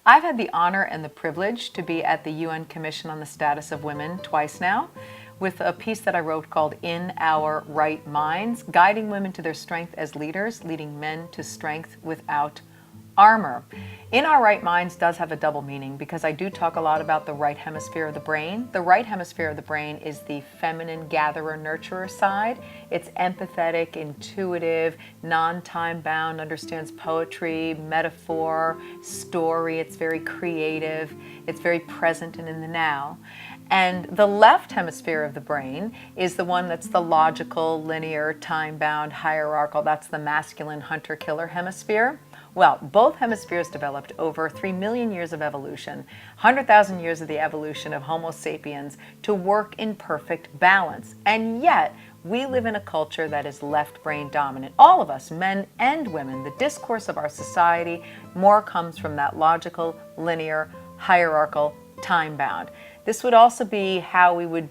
I've had the honor and the privilege to be at the UN Commission on the Status of Women twice now, with a piece that I wrote called In Our Right Minds, guiding women to their strength as leaders, leading men to strength without armor. In Our Right Minds does have a double meaning because I do talk a lot about the right hemisphere of the brain. The right hemisphere of the brain is the feminine gatherer nurturer side. It's empathetic, intuitive, non-time bound, understands poetry, metaphor, story. It's very creative. It's very present and in the now. And the left hemisphere of the brain is the one that's the logical, linear, time-bound, hierarchical. That's the masculine hunter-killer hemisphere. Well, both hemispheres developed over 3 million years of evolution, 100,000 years of the evolution of Homo sapiens to work in perfect balance. And yet, we live in a culture that is left brain dominant. All of us, men and women, the discourse of our society more comes from that logical, linear, hierarchical, time-bound. This would also be how we would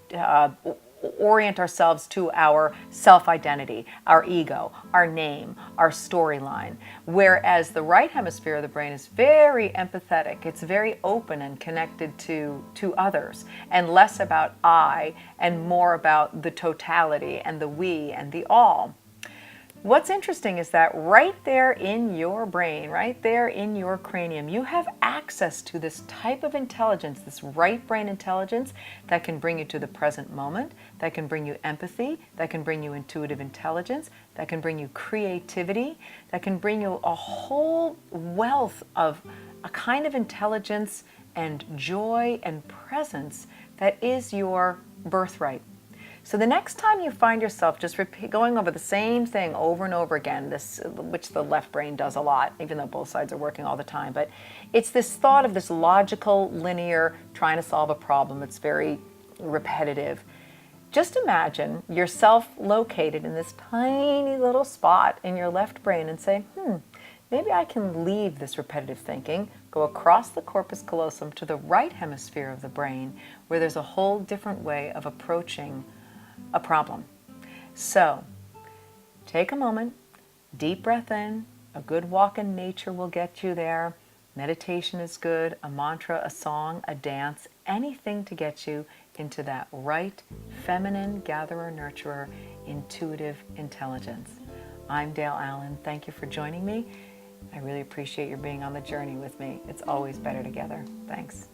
orient ourselves to our self-identity, our ego, our name, our storyline. Whereas the right hemisphere of the brain is very empathetic. It's very open and connected to others, and less about I and more about the totality and the we and the all. What's interesting is that right there in your brain, right there in your cranium, you have access to this type of intelligence, this right brain intelligence that can bring you to the present moment, that can bring you empathy, that can bring you intuitive intelligence, that can bring you creativity, that can bring you a whole wealth of a kind of intelligence and joy and presence that is your birthright. So the next time you find yourself just going over the same thing over and over again, which the left brain does a lot, even though both sides are working all the time, but it's this thought of this logical, linear, trying to solve a problem. It's very repetitive. Just imagine yourself located in this tiny little spot in your left brain and say, maybe I can leave this repetitive thinking, go across the corpus callosum to the right hemisphere of the brain, where there's a whole different way of approaching a problem. So take a moment, deep breath in. A good walk in nature will get you there. Meditation is good, a mantra, a song, a dance, anything to get you into that right feminine gatherer nurturer intuitive intelligence. I'm Dale Allen. Thank you for joining me. I really appreciate your being on the journey with me. It's always better together. Thanks.